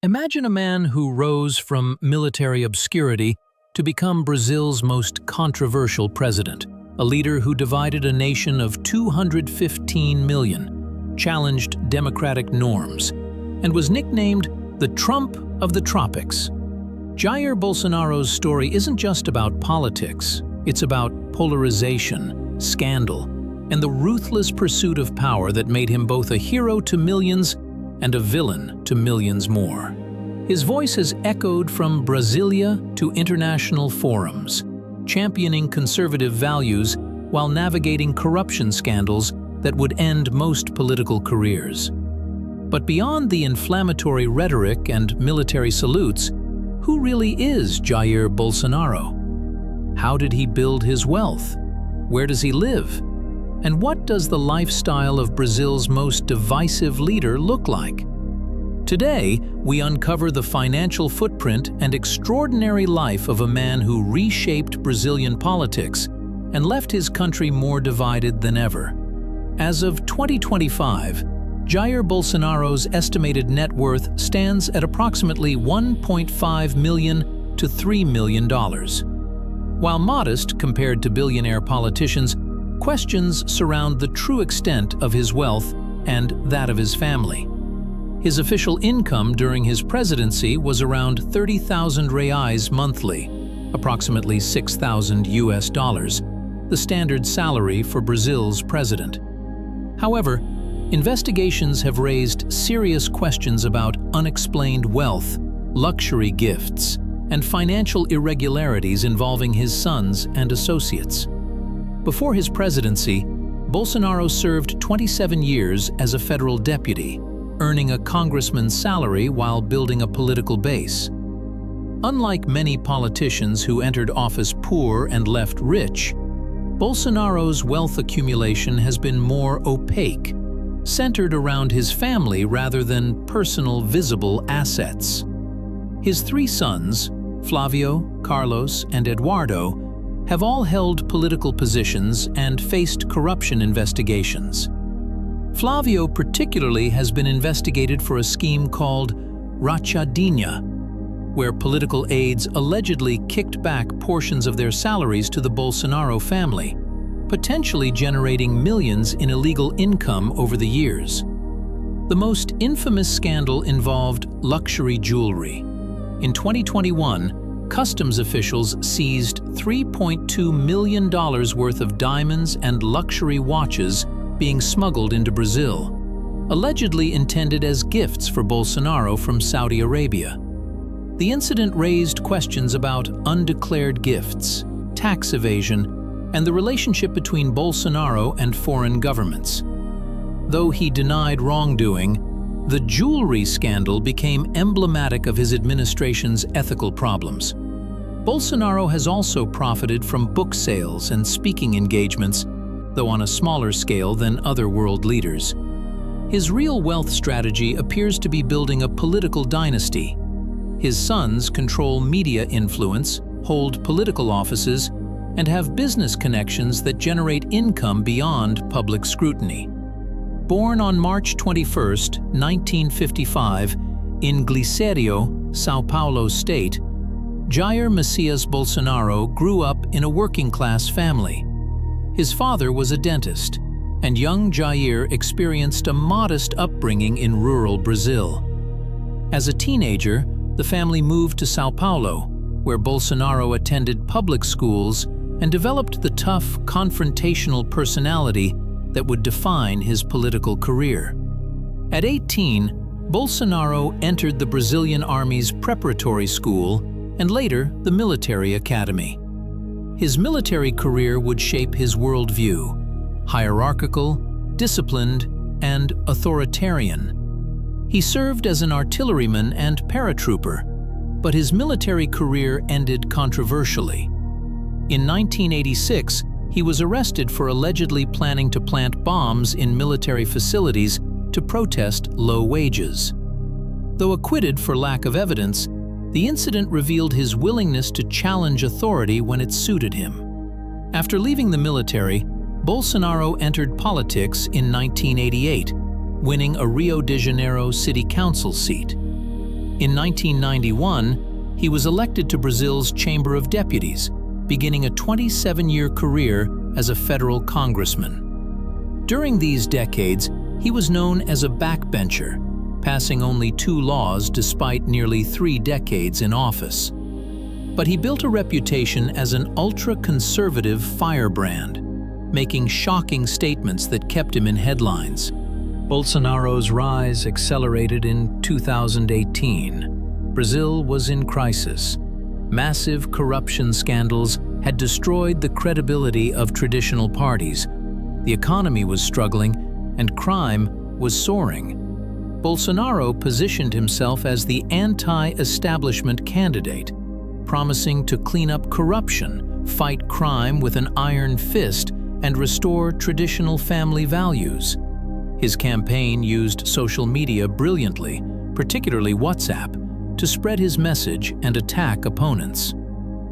Imagine a man who rose from military obscurity to become Brazil's most controversial president, a leader who divided a nation of 215 million, challenged democratic norms, and was nicknamed the Trump of the Tropics. Jair Bolsonaro's story isn't just about politics, it's about polarization, scandal, and the ruthless pursuit of power that made him both a hero to millions and a villain to millions more. His voice has echoed from Brasilia to international forums, championing conservative values while navigating corruption scandals that would end most political careers. But beyond the inflammatory rhetoric and military salutes, who really is Jair Bolsonaro? How did he build his wealth? Where does he live? And what does the lifestyle of Brazil's most divisive leader look like? Today, we uncover the financial footprint and extraordinary life of a man who reshaped Brazilian politics and left his country more divided than ever. As of 2025, Jair Bolsonaro's estimated net worth stands at approximately $1.5 million to $3 million. While modest compared to billionaire politicians, questions surround the true extent of his wealth and that of his family. His official income during his presidency was around 30,000 reais monthly, approximately $6,000, the standard salary for Brazil's president. However, investigations have raised serious questions about unexplained wealth, luxury gifts, and financial irregularities involving his sons and associates. Before his presidency, Bolsonaro served 27 years as a federal deputy, earning a congressman's salary while building a political base. Unlike many politicians who entered office poor and left rich, Bolsonaro's wealth accumulation has been more opaque, centered around his family rather than personal visible assets. His three sons, Flávio, Carlos, and Eduardo, have all held political positions and faced corruption investigations. Flávio particularly has been investigated for a scheme called rachadinha, where political aides allegedly kicked back portions of their salaries to the Bolsonaro family, potentially generating millions in illegal income over the years. The most infamous scandal involved luxury jewelry. In 2021, customs officials seized $3.2 million worth of diamonds and luxury watches being smuggled into Brazil, allegedly intended as gifts for Bolsonaro from Saudi Arabia. The incident raised questions about undeclared gifts, tax evasion, and the relationship between Bolsonaro and foreign governments. Though he denied wrongdoing, the jewelry scandal became emblematic of his administration's ethical problems. Bolsonaro has also profited from book sales and speaking engagements, though on a smaller scale than other world leaders. His real wealth strategy appears to be building a political dynasty. His sons control media influence, hold political offices, and have business connections that generate income beyond public scrutiny. Born on March 21, 1955, in Glicério, São Paulo state, Jair Messias Bolsonaro grew up in a working-class family. His father was a dentist, and young Jair experienced a modest upbringing in rural Brazil. As a teenager, the family moved to São Paulo, where Bolsonaro attended public schools and developed the tough, confrontational personality that would define his political career. At 18, Bolsonaro entered the Brazilian Army's preparatory school and later the military academy. His military career would shape his worldview: hierarchical, disciplined, and authoritarian. He served as an artilleryman and paratrooper, but his military career ended controversially. In 1986, he was arrested for allegedly planning to plant bombs in military facilities to protest low wages. Though acquitted for lack of evidence, the incident revealed his willingness to challenge authority when it suited him. After leaving the military, Bolsonaro entered politics in 1988, winning a Rio de Janeiro city council seat. In 1991, he was elected to Brazil's Chamber of Deputies, beginning a 27-year career as a federal congressman. During these decades, he was known as a backbencher, passing only 2 laws despite nearly 3 decades in office. But he built a reputation as an ultra-conservative firebrand, making shocking statements that kept him in headlines. Bolsonaro's rise accelerated in 2018. Brazil was in crisis. Massive corruption scandals had destroyed the credibility of traditional parties. The economy was struggling, and crime was soaring. Bolsonaro positioned himself as the anti-establishment candidate, promising to clean up corruption, fight crime with an iron fist, and restore traditional family values. His campaign used social media brilliantly, particularly WhatsApp, to spread his message and attack opponents.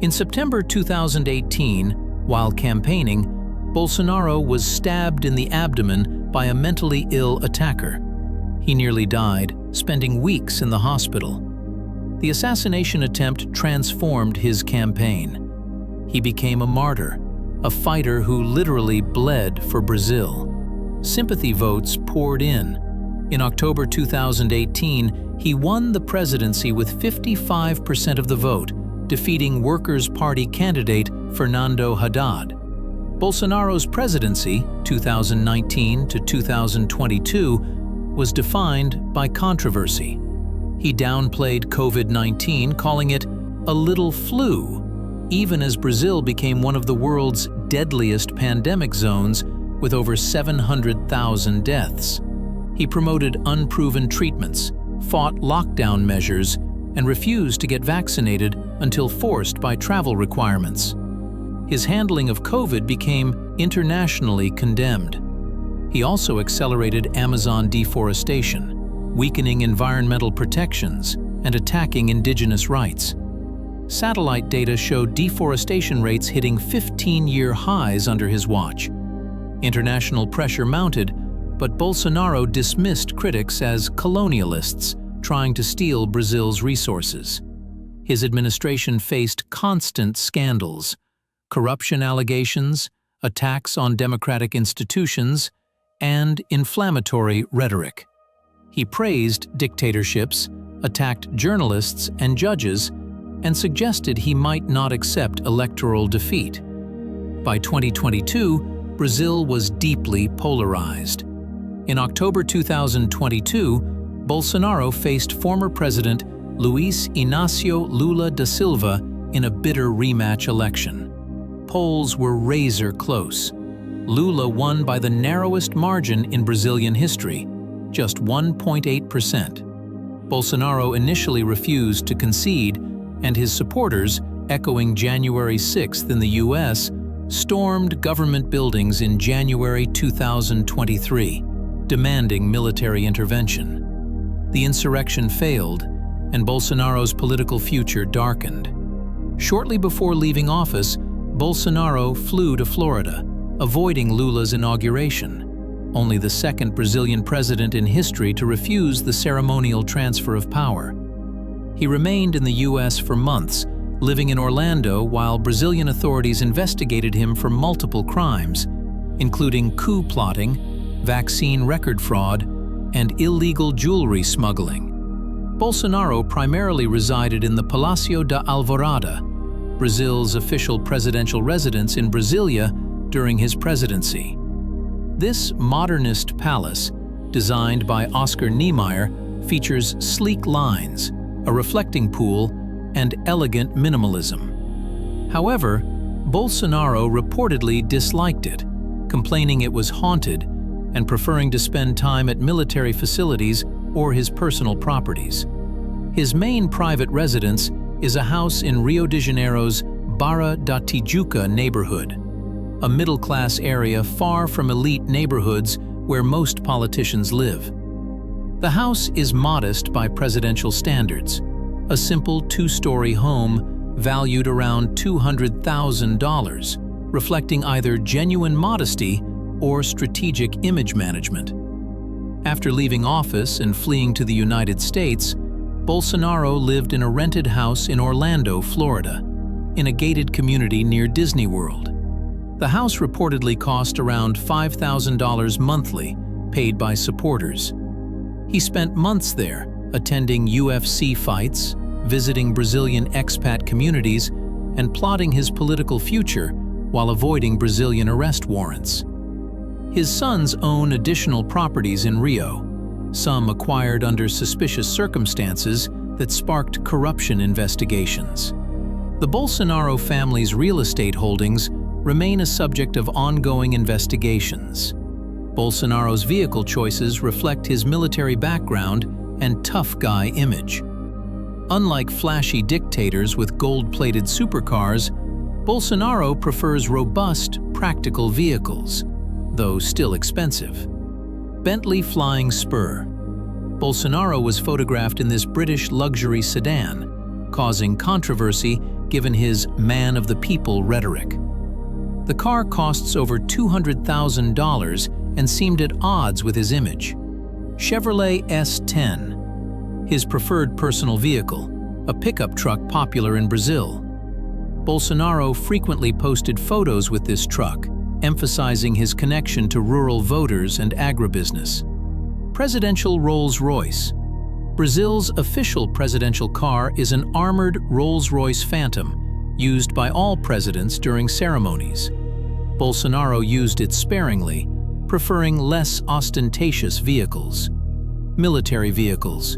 In September 2018, while campaigning, Bolsonaro was stabbed in the abdomen by a mentally ill attacker. He nearly died, spending weeks in the hospital. The assassination attempt transformed his campaign. He became a martyr, a fighter who literally bled for Brazil. Sympathy votes poured in. In October 2018, he won the presidency with 55% of the vote, defeating Workers' Party candidate Fernando Haddad. Bolsonaro's presidency, 2019 to 2022, was defined by controversy. He downplayed COVID-19, calling it a little flu, even as Brazil became one of the world's deadliest pandemic zones with over 700,000 deaths. He promoted unproven treatments, fought lockdown measures, and refused to get vaccinated until forced by travel requirements. His handling of COVID became internationally condemned. He also accelerated Amazon deforestation, weakening environmental protections and attacking indigenous rights. Satellite data showed deforestation rates hitting 15-year highs under his watch. International pressure mounted, but Bolsonaro dismissed critics as colonialists trying to steal Brazil's resources. His administration faced constant scandals, corruption allegations, attacks on democratic institutions, and inflammatory rhetoric. He praised dictatorships, attacked journalists and judges, and suggested he might not accept electoral defeat. By 2022, Brazil was deeply polarized. In October 2022, Bolsonaro faced former President Luiz Inácio Lula da Silva in a bitter rematch election. Polls were razor close. Lula won by the narrowest margin in Brazilian history, just 1.8%. Bolsonaro initially refused to concede, and his supporters, echoing January 6th in the U.S., stormed government buildings in January 2023, demanding military intervention. The insurrection failed, and Bolsonaro's political future darkened. Shortly before leaving office, Bolsonaro flew to Florida, avoiding Lula's inauguration, only the second Brazilian president in history to refuse the ceremonial transfer of power. He remained in the U.S. for months, living in Orlando while Brazilian authorities investigated him for multiple crimes, including coup plotting, vaccine record fraud, and illegal jewelry smuggling. Bolsonaro primarily resided in the Palácio da Alvorada, Brazil's official presidential residence in Brasilia during his presidency. This modernist palace, designed by Oscar Niemeyer, features sleek lines, a reflecting pool, and elegant minimalism. However, Bolsonaro reportedly disliked it, complaining it was haunted and preferring to spend time at military facilities or his personal properties. His main private residence is a house in Rio de Janeiro's Barra da Tijuca neighborhood, a middle-class area far from elite neighborhoods where most politicians live. The house is modest by presidential standards, a simple 2-story home valued around $200,000, reflecting either genuine modesty or strategic image management. After leaving office and fleeing to the United States, Bolsonaro lived in a rented house in Orlando, Florida, in a gated community near Disney World. The house reportedly cost around $5,000 monthly, paid by supporters. He spent months there, attending UFC fights, visiting Brazilian expat communities, and plotting his political future while avoiding Brazilian arrest warrants. His sons own additional properties in Rio, some acquired under suspicious circumstances that sparked corruption investigations. The Bolsonaro family's real estate holdings remain a subject of ongoing investigations. Bolsonaro's vehicle choices reflect his military background and tough guy image. Unlike flashy dictators with gold-plated supercars, Bolsonaro prefers robust, practical vehicles, though still expensive. Bentley Flying Spur. Bolsonaro was photographed in this British luxury sedan, causing controversy given his man of the people rhetoric. The car costs over $200,000 and seemed at odds with his image. Chevrolet S10, his preferred personal vehicle, a pickup truck popular in Brazil. Bolsonaro frequently posted photos with this truck, emphasizing his connection to rural voters and agribusiness. Presidential Rolls-Royce. Brazil's official presidential car is an armored Rolls-Royce Phantom, used by all presidents during ceremonies. Bolsonaro used it sparingly, preferring less ostentatious vehicles. Military vehicles.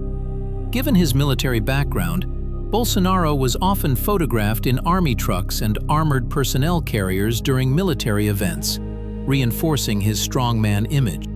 Given his military background, Bolsonaro was often photographed in army trucks and armored personnel carriers during military events, reinforcing his strongman image.